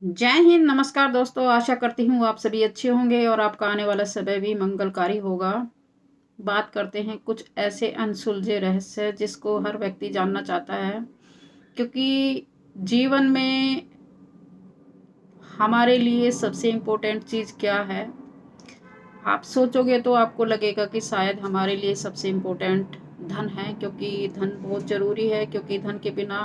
जय हिंद, नमस्कार दोस्तों। आशा करती हूँ आप सभी अच्छे होंगे और आपका आने वाला समय भी मंगलकारी होगा। बात करते हैं कुछ ऐसे अनसुलझे रहस्य जिसको हर व्यक्ति जानना चाहता है, क्योंकि जीवन में हमारे लिए सबसे इम्पोर्टेंट चीज़ क्या है। आप सोचोगे तो आपको लगेगा कि शायद हमारे लिए सबसे इम्पोर्टेंट धन है, क्योंकि धन बहुत ज़रूरी है, क्योंकि धन के बिना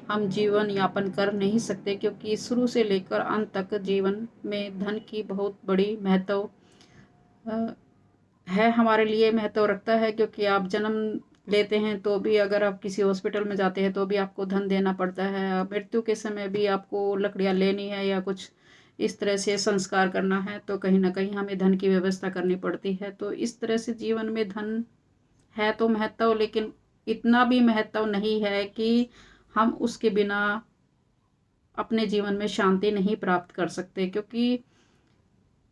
हम जीवन यापन कर नहीं सकते। क्योंकि शुरू से लेकर अंत तक जीवन में धन की बहुत बड़ी महत्व अ, है, हमारे लिए महत्व रखता है। क्योंकि आप जन्म लेते हैं तो भी, अगर आप किसी हॉस्पिटल में जाते हैं तो भी आपको धन देना पड़ता है। मृत्यु के समय भी आपको लकड़ियाँ लेनी है या कुछ इस तरह से संस्कार करना है, तो कहीं ना कहीं हमें धन की व्यवस्था करनी पड़ती है। तो इस तरह से जीवन में धन है तो महत्व, लेकिन इतना भी महत्व नहीं है कि हम उसके बिना अपने जीवन में शांति नहीं प्राप्त कर सकते। क्योंकि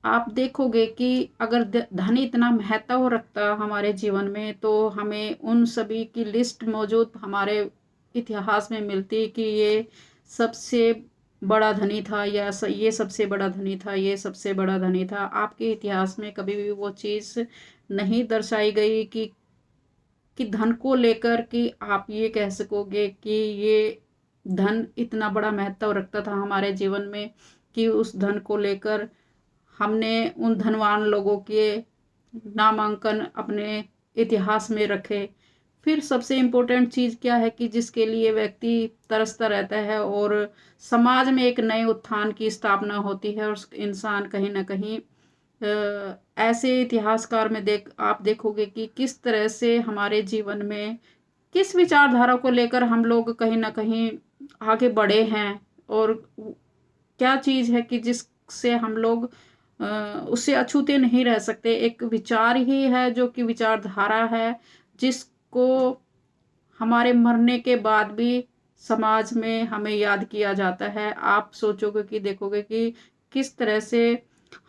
आप देखोगे कि अगर धन इतना महत्व रखता हमारे जीवन में, तो हमें उन सभी की लिस्ट मौजूद हमारे इतिहास में मिलती कि ये सबसे बड़ा धनी था, या ये सबसे बड़ा धनी था, ये सबसे बड़ा धनी था। आपके इतिहास में कभी भी वो चीज़ नहीं दर्शाई गई कि धन को लेकर कि आप ये कह सकोगे कि ये धन इतना बड़ा महत्व रखता था हमारे जीवन में, कि उस धन को लेकर हमने उन धनवान लोगों के नामांकन अपने इतिहास में रखे। फिर सबसे इम्पोर्टेंट चीज़ क्या है कि जिसके लिए व्यक्ति तरसता रहता है और समाज में एक नए उत्थान की स्थापना होती है, और इंसान कहीं ना कहीं ऐसे इतिहासकार में आप देखोगे कि किस तरह से हमारे जीवन में किस विचारधारा को लेकर हम लोग कहीं ना कहीं आगे बढ़े हैं, और क्या चीज़ है कि जिससे हम लोग उससे अछूते नहीं रह सकते। एक विचार ही है जो कि विचारधारा है, जिसको हमारे मरने के बाद भी समाज में हमें याद किया जाता है। आप सोचोगे कि देखोगे कि किस तरह से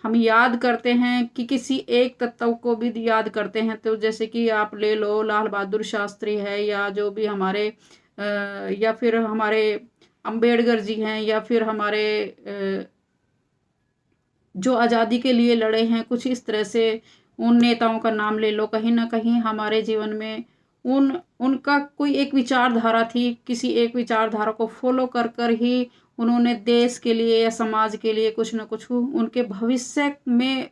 हम याद करते हैं कि किसी एक तत्व को भी याद करते हैं। तो जैसे कि आप ले लो, लाल बहादुर शास्त्री है, या जो भी हमारे या फिर हमारे अंबेडकर जी हैं, या फिर हमारे जो आज़ादी के लिए लड़े हैं, कुछ इस तरह से उन नेताओं का नाम ले लो। कहीं ना कहीं हमारे जीवन में उनका कोई एक विचारधारा थी, किसी एक विचारधारा को फॉलो कर कर ही उन्होंने देश के लिए या समाज के लिए कुछ ना कुछ उनके भविष्य में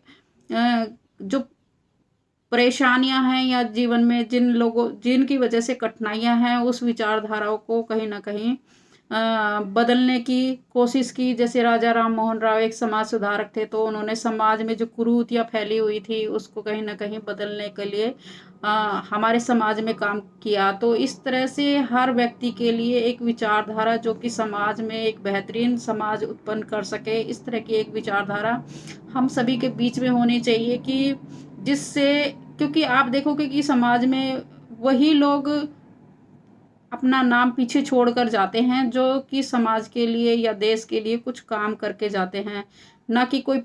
जो परेशानियां हैं या जीवन में जिन लोगों जिनकी वजह से कठिनाइयां हैं, उस विचारधाराओं को कहीं ना कहीं बदलने की कोशिश की। जैसे राजा राम मोहन राव एक समाज सुधारक थे, तो उन्होंने समाज में जो कुरीतियाँ फैली हुई थी उसको कहीं ना कहीं बदलने के लिए हमारे समाज में काम किया। तो इस तरह से हर व्यक्ति के लिए एक विचारधारा जो कि समाज में एक बेहतरीन समाज उत्पन्न कर सके, इस तरह की एक विचारधारा हम सभी के बीच में होनी चाहिए। कि जिससे, क्योंकि आप देखोगे कि समाज में वही लोग अपना नाम पीछे छोड़कर जाते हैं जो कि समाज के लिए या देश के लिए कुछ काम करके जाते हैं, ना कि कोई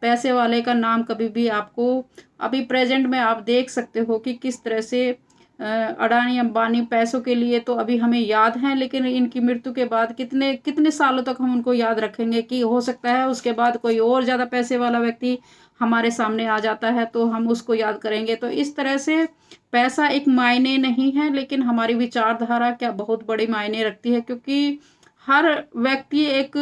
पैसे वाले का नाम कभी भी आपको। अभी प्रेजेंट में आप देख सकते हो कि किस तरह से अडानी अंबानी पैसों के लिए तो अभी हमें याद हैं, लेकिन इनकी मृत्यु के बाद कितने कितने सालों तक हम उनको याद रखेंगे। कि हो सकता है उसके बाद कोई और ज़्यादा पैसे वाला व्यक्ति हमारे सामने आ जाता है तो हम उसको याद करेंगे। तो इस तरह से पैसा एक मायने नहीं है, लेकिन हमारी विचारधारा क्या बहुत बड़ी मायने रखती है। क्योंकि हर व्यक्ति एक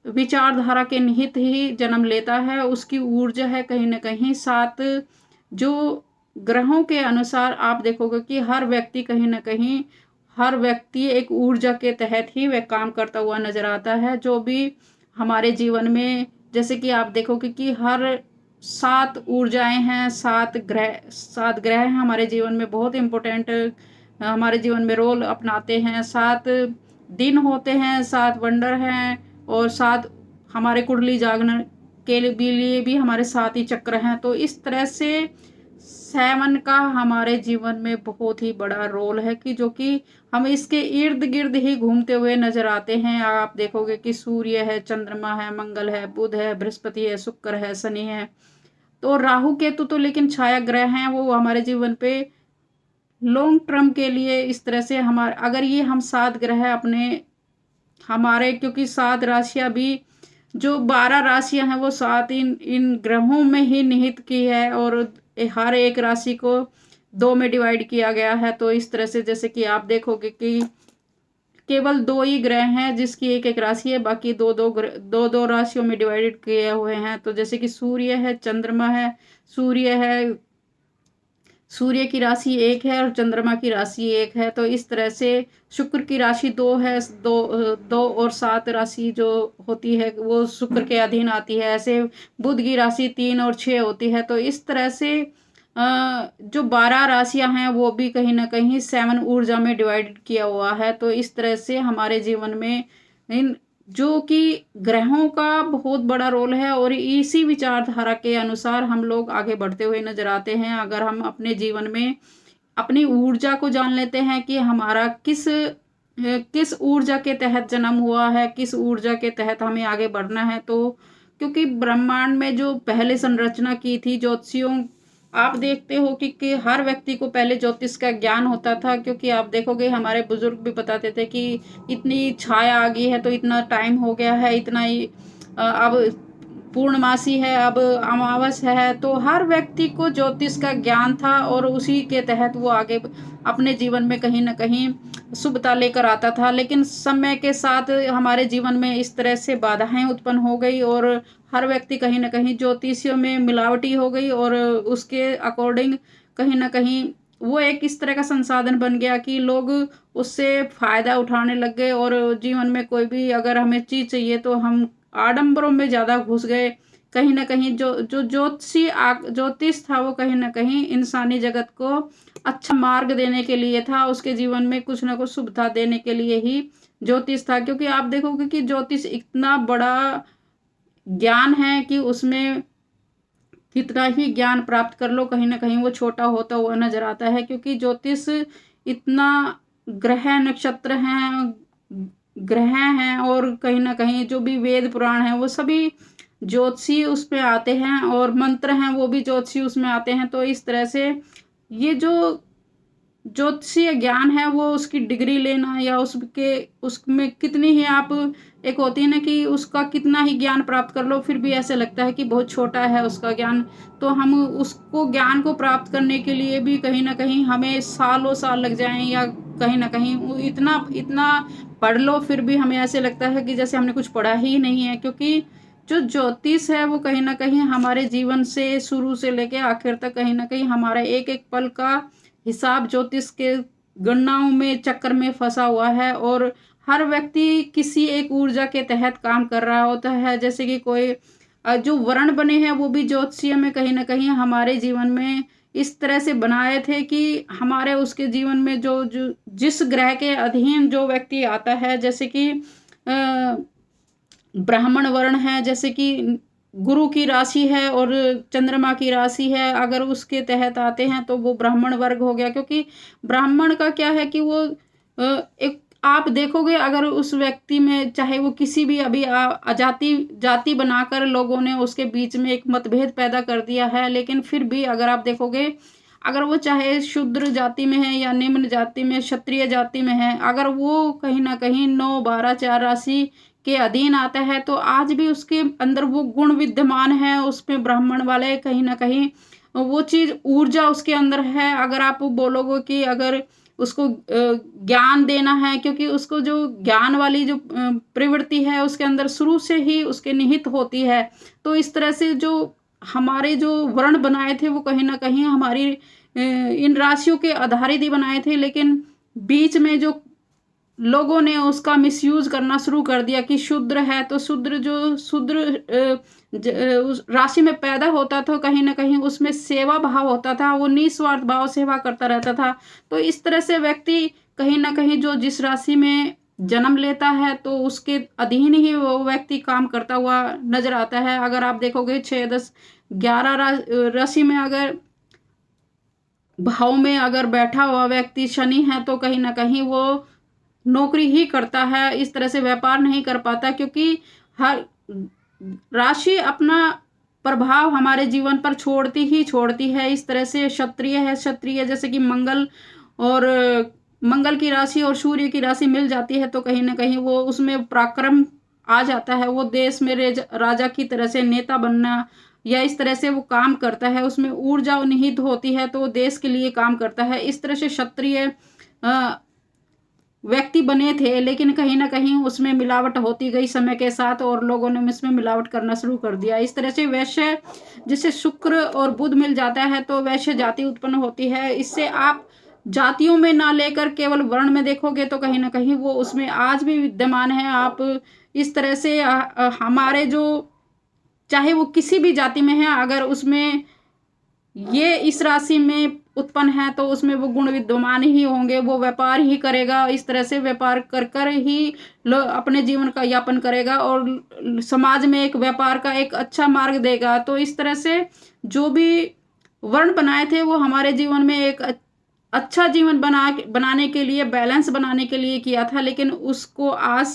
विचारधारा के निहित ही जन्म लेता है। उसकी ऊर्जा है कहीं ना कहीं साथ, जो ग्रहों के अनुसार आप देखोगे कि हर व्यक्ति कहीं ना कहीं, हर व्यक्ति एक ऊर्जा के तहत ही वह काम करता हुआ नजर आता है। जो भी हमारे जीवन में, जैसे कि आप देखोगे कि हर 7 ऊर्जाएँ हैं, 7 ग्रह हैं हमारे जीवन में बहुत इम्पोर्टेंट हमारे जीवन में रोल अपनाते हैं। 7 दिन होते हैं, 7 वंडर हैं, और 7 हमारे कुंडली जागरण के लिए भी हमारे 7 ही चक्र हैं। तो इस तरह से 7 का हमारे जीवन में बहुत ही बड़ा रोल है, कि जो कि हम इसके इर्द-गिर्द ही घूमते हुए नज़र आते हैं। आप देखोगे कि सूर्य है, चंद्रमा है, मंगल है, बुध है, बृहस्पति है, शुक्र है, शनि है। तो राहु केतु तो लेकिन छाया ग्रह हैं, वो हमारे जीवन पे लॉन्ग टर्म के लिए इस तरह से हमारे, अगर ये हम 7 ग्रह अपने हमारे, क्योंकि 7 राशियां भी जो 12 राशियां हैं वो 7 इन इन ग्रहों में ही निहित की है, और हर एक राशि को 2 में डिवाइड किया गया है। तो इस तरह से जैसे कि आप देखोगे कि केवल 2 ही ग्रह हैं जिसकी एक एक राशि है, बाकी दो दो राशियों में डिवाइडेड किए हुए हैं। तो जैसे कि सूर्य है, चंद्रमा है, सूर्य है, सूर्य की राशि 1 है और चंद्रमा की राशि 1 है। तो इस तरह से शुक्र की राशि 2 है, 2 और 7 राशि जो होती है वो शुक्र के अधीन आती है। ऐसे बुध की राशि 3 और 6 होती है। तो इस तरह से जो 12 राशियां हैं वो भी कहीं ना कहीं 7 ऊर्जा में डिवाइडेड किया हुआ है। तो इस तरह से हमारे जीवन में इन जो कि ग्रहों का बहुत बड़ा रोल है, और इसी विचारधारा के अनुसार हम लोग आगे बढ़ते हुए नजर आते हैं। अगर हम अपने जीवन में अपनी ऊर्जा को जान लेते हैं कि हमारा किस ऊर्जा के तहत जन्म हुआ है, किस ऊर्जा के तहत हमें आगे बढ़ना है। तो क्योंकि ब्रह्मांड में जो पहले संरचना की थी ज्योतिषियों, आप देखते हो कि हर व्यक्ति को पहले ज्योतिष का ज्ञान होता था। क्योंकि आप देखोगे हमारे बुजुर्ग भी बताते थे कि इतनी छाया आ गई है तो इतना टाइम हो गया है, इतना ही अब पूर्णमासी है, अब अमावस्या है। तो हर व्यक्ति को ज्योतिष का ज्ञान था, और उसी के तहत वो आगे अपने जीवन में कहीं ना कहीं शुभता लेकर आता था। लेकिन समय के साथ हमारे जीवन में इस तरह से बाधाएं उत्पन्न हो गई, और हर व्यक्ति कहीं ना कहीं ज्योतिषियों में मिलावटी हो गई, और उसके अकॉर्डिंग कहीं ना कहीं वो एक इस तरह का संसाधन बन गया कि लोग उससे फायदा उठाने लग गए। और जीवन में कोई भी अगर हमें चीज चाहिए तो हम आडंबरों में ज्यादा घुस गए। कहीं ना कहीं जो जो ज्योतिष था वो कहीं ना कहीं इंसानी जगत को अच्छा मार्ग देने के लिए था, उसके जीवन में कुछ ना कुछ शुभता देने के लिए ही ज्योतिष था। क्योंकि आप देखोगे कि ज्योतिष इतना बड़ा ज्ञान है कि उसमें कितना ही ज्ञान प्राप्त कर लो कहीं ना कहीं वो छोटा होता हुआ नजर आता है। क्योंकि ज्योतिष इतना ग्रह नक्षत्र हैं, ग्रह हैं, और कहीं ना कहीं जो भी वेद पुराण है वो सभी ज्योतिषी उसमें आते हैं, और मंत्र हैं वो भी ज्योतिषी उसमें आते हैं। तो इस तरह से ये जो ज्योतिषीय ज्ञान है वो उसकी डिग्री लेना, या उसमें कितनी ही आप, एक होती है ना कि उसका कितना ही ज्ञान प्राप्त कर लो फिर भी ऐसे लगता है कि बहुत छोटा है उसका ज्ञान। तो हम उसको ज्ञान को प्राप्त करने के लिए भी कहीं ना कहीं हमें सालों साल लग जाएं, या कहीं ना कहीं इतना इतना पढ़ लो फिर भी हमें ऐसे लगता है कि जैसे हमने कुछ पढ़ा ही नहीं है। क्योंकि जो ज्योतिष है वो कहीं ना कहीं हमारे जीवन से शुरू से लेके आखिर तक कहीं ना कहीं हमारा एक एक पल का हिसाब ज्योतिष के गणनाओं में चक्कर में फंसा हुआ है। और हर व्यक्ति किसी एक ऊर्जा के तहत काम कर रहा होता है। जैसे कि कोई जो वर्ण बने हैं वो भी ज्योतिषीय में कहीं ना कहीं हमारे जीवन में इस तरह से बनाए थे कि हमारे उसके जीवन में जो जो जिस ग्रह के अधीन जो व्यक्ति आता है, जैसे कि ब्राह्मण वर्ण है, जैसे कि गुरु की राशि है और चंद्रमा की राशि है, अगर उसके तहत आते हैं तो वो ब्राह्मण वर्ग हो गया। क्योंकि ब्राह्मण का क्या है कि वो एक आप देखोगे अगर उस व्यक्ति में चाहे वो किसी भी अभी जाति बनाकर लोगों ने उसके बीच में एक मतभेद पैदा कर दिया है, लेकिन फिर भी अगर आप देखोगे अगर वो चाहे शूद्र जाति में है या निम्न जाति में क्षत्रिय जाति में है, अगर वो कहीं ना कहीं 9 12 4 राशि के अधीन आता है तो आज भी उसके अंदर वो गुण विद्यमान है, उसमें ब्राह्मण वाले कहीं ना कहीं वो चीज ऊर्जा उसके अंदर है। अगर आप बोलोगे कि अगर उसको ज्ञान देना है, क्योंकि उसको जो ज्ञान वाली जो प्रवृत्ति है उसके अंदर शुरू से ही उसके निहित होती है। तो इस तरह से जो हमारे जो वर्ण बनाए थे वो कहीं ना कहीं हमारी इन राशियों के आधारित ही बनाए थे, लेकिन बीच में जो लोगों ने उसका मिसयूज करना शुरू कर दिया कि शूद्र है तो शूद्र उस राशि में पैदा होता था, कहीं ना कहीं उसमें सेवा भाव होता था, वो निस्वार्थ भाव सेवा करता रहता था। तो इस तरह से व्यक्ति कहीं ना कहीं जो जिस राशि में जन्म लेता है तो उसके अधीन ही वो व्यक्ति काम करता हुआ नजर आता है। अगर आप देखोगे 6 10 11 राशि में अगर भाव में अगर बैठा हुआ व्यक्ति शनि है तो कहीं ना कहीं वो नौकरी ही करता है, इस तरह से व्यापार नहीं कर पाता। क्योंकि हर राशि अपना प्रभाव हमारे जीवन पर छोड़ती है। इस तरह से क्षत्रिय जैसे कि मंगल की राशि और सूर्य की राशि मिल जाती है तो कहीं ना कहीं वो उसमें पराक्रम आ जाता है, वो देश में राजा की तरह से नेता बनना या इस तरह से वो काम करता है, उसमें ऊर्जा निहित होती है, तो वो देश के लिए काम करता है। इस तरह से क्षत्रिय व्यक्ति बने थे, लेकिन कहीं न कहीं उसमें मिलावट होती गई समय के साथ और लोगों ने इसमें मिलावट करना शुरू कर दिया। इस तरह से वैश्य जिसे शुक्र और बुध मिल जाता है तो वैश्य जाति उत्पन्न होती है। इससे आप जातियों में ना लेकर केवल वर्ण में देखोगे तो कहीं न कहीं वो उसमें आज भी विद्यमान है। आप इस तरह से हमारे जो चाहे वो किसी भी जाति में है, अगर उसमें ये इस राशि में उत्पन्न है तो उसमें वो गुण विद्यमान ही होंगे, वो व्यापार ही करेगा, इस तरह से व्यापार कर कर ही अपने जीवन का यापन करेगा और समाज में एक व्यापार का एक अच्छा मार्ग देगा। तो इस तरह से जो भी वर्ण बनाए थे वो हमारे जीवन में एक अच्छा जीवन बनाने के लिए, बैलेंस बनाने के लिए किया था, लेकिन उसको आज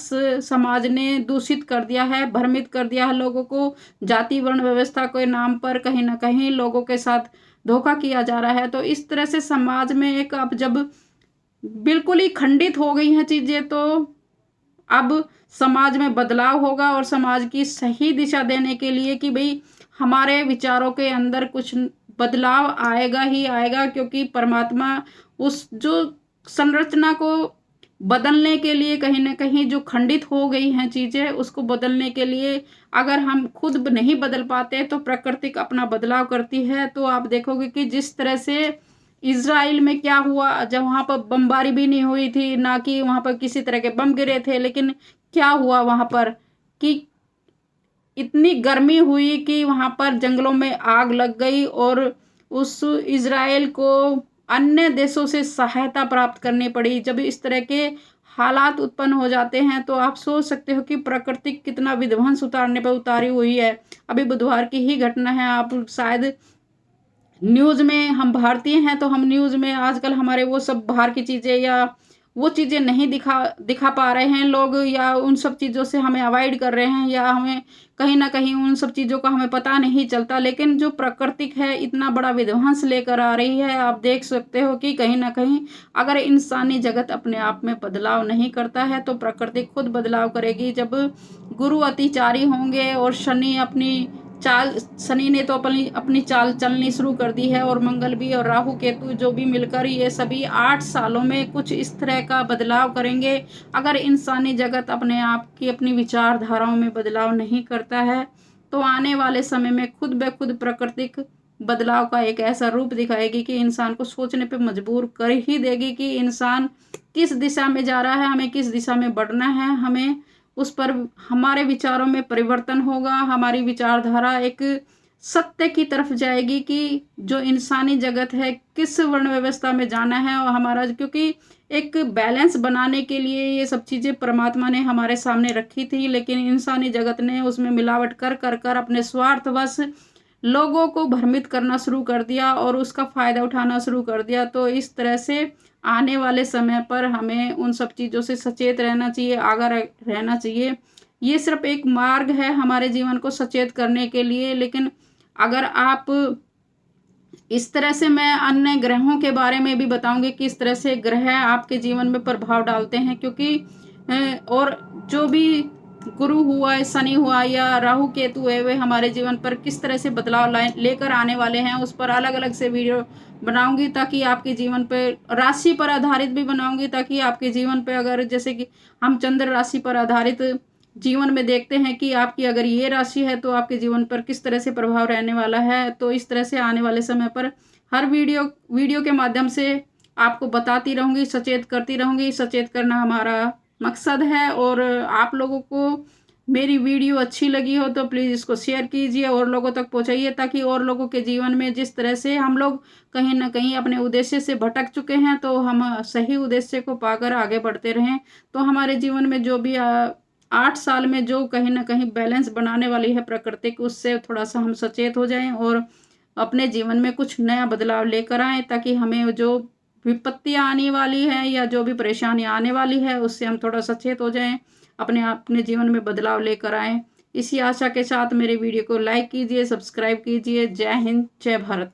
समाज ने दूषित कर दिया है, भ्रमित कर दिया है लोगों को। जाति वर्ण व्यवस्था के नाम पर कहीं न कहीं लोगों के साथ धोखा किया जा रहा है। तो इस तरह से समाज में एक अब जब बिल्कुल ही खंडित हो गई हैं चीज़ें, तो अब समाज में बदलाव होगा और समाज की सही दिशा देने के लिए कि भई हमारे विचारों के अंदर कुछ बदलाव आएगा ही आएगा, क्योंकि परमात्मा उस जो संरचना को बदलने के लिए कहीं न कहीं जो खंडित हो गई हैं चीज़ें, उसको बदलने के लिए अगर हम खुद नहीं बदल पाते तो प्रकृति अपना बदलाव करती है। तो आप देखोगे कि जिस तरह से इज़राइल में क्या हुआ, जब वहाँ पर बमबारी भी नहीं हुई थी, ना कि वहाँ पर किसी तरह के बम गिरे थे, लेकिन क्या हुआ वहाँ पर कि इतनी गर्मी हुई कि वहाँ पर जंगलों में आग लग गई और उस इज़राइल को अन्य देशों से सहायता प्राप्त करनी पड़ी। जब इस तरह के हालात उत्पन्न हो जाते हैं तो आप सोच सकते हो कि प्रकृति कितना विध्वंस उतारने पर उतारी हुई है। अभी बुधवार की ही घटना है, आप शायद न्यूज़ में, हम भारतीय हैं तो हम न्यूज़ में आजकल हमारे वो सब बाहर की चीज़ें या वो चीज़ें नहीं दिखा पा रहे हैं लोग, या उन सब चीज़ों से हमें अवॉइड कर रहे हैं, या हमें कहीं न कहीं उन सब चीज़ों का हमें पता नहीं चलता। लेकिन जो प्राकृतिक है इतना बड़ा विध्वंस लेकर आ रही है, आप देख सकते हो कि कहीं न कहीं अगर इंसानी जगत अपने आप में बदलाव नहीं करता है तो प्रकृति खुद बदलाव करेगी। जब गुरु अतिचारी होंगे और शनि ने तो अपनी चाल चलनी शुरू कर दी है, और मंगल भी और राहु केतु जो भी मिलकर ये सभी 8 सालों में कुछ इस तरह का बदलाव करेंगे। अगर इंसानी जगत अपने आप की अपनी विचारधाराओं में बदलाव नहीं करता है तो आने वाले समय में खुद ब खुद प्राकृतिक बदलाव का एक ऐसा रूप दिखाएगी कि इंसान को सोचने पे मजबूर कर ही देगी कि इंसान किस दिशा में जा रहा है, हमें किस दिशा में बढ़ना है। हमें उस पर हमारे विचारों में परिवर्तन होगा, हमारी विचारधारा एक सत्य की तरफ जाएगी कि जो इंसानी जगत है किस वर्ण व्यवस्था में जाना है, और हमारा क्योंकि एक बैलेंस बनाने के लिए ये सब चीज़ें परमात्मा ने हमारे सामने रखी थी, लेकिन इंसानी जगत ने उसमें मिलावट कर अपने स्वार्थवश लोगों को भ्रमित करना शुरू कर दिया और उसका फ़ायदा उठाना शुरू कर दिया। तो इस तरह से आने वाले समय पर हमें उन सब चीज़ों से सचेत रहना चाहिए, आगाह रहना चाहिए। ये सिर्फ एक मार्ग है हमारे जीवन को सचेत करने के लिए, लेकिन अगर आप इस तरह से, मैं अन्य ग्रहों के बारे में भी बताऊंगी कि किस तरह से ग्रह आपके जीवन में प्रभाव डालते हैं, क्योंकि और जो भी गुरु हुआ, शनि हुआ या राहु केतु है, वे हमारे जीवन पर किस तरह से बदलाव लेकर आने वाले हैं, उस पर अलग अलग से वीडियो बनाऊंगी, ताकि आपके जीवन पे राशि पर आधारित भी बनाऊंगी, ताकि आपके जीवन पे अगर जैसे कि हम चंद्र राशि पर आधारित जीवन में देखते हैं कि आपकी अगर ये राशि है तो आपके जीवन पर किस तरह से प्रभाव रहने वाला है। तो इस तरह से आने वाले समय पर हर वीडियो के माध्यम से आपको बताती रहूँगी, सचेत करती रहूँगी। सचेत करना हमारा मकसद है, और आप लोगों को मेरी वीडियो अच्छी लगी हो तो प्लीज़ इसको शेयर कीजिए और लोगों तक पहुँचाइए, ताकि और लोगों के जीवन में जिस तरह से हम लोग कहीं ना कहीं अपने उद्देश्य से भटक चुके हैं तो हम सही उद्देश्य को पाकर आगे बढ़ते रहें। तो हमारे जीवन में जो भी 8 साल में जो कहीं ना कहीं बैलेंस बनाने वाली है प्रकृति, उससे थोड़ा सा हम सचेत हो जाएं और अपने जीवन में कुछ नया बदलाव लेकर आएँ, ताकि हमें जो विपत्तियाँ आने वाली है या जो भी परेशानी आने वाली है उससे हम थोड़ा सचेत हो जाएं, अपने जीवन में बदलाव लेकर आएँ। इसी आशा के साथ मेरे वीडियो को लाइक कीजिए, सब्सक्राइब कीजिए। जय हिंद, जय भारत।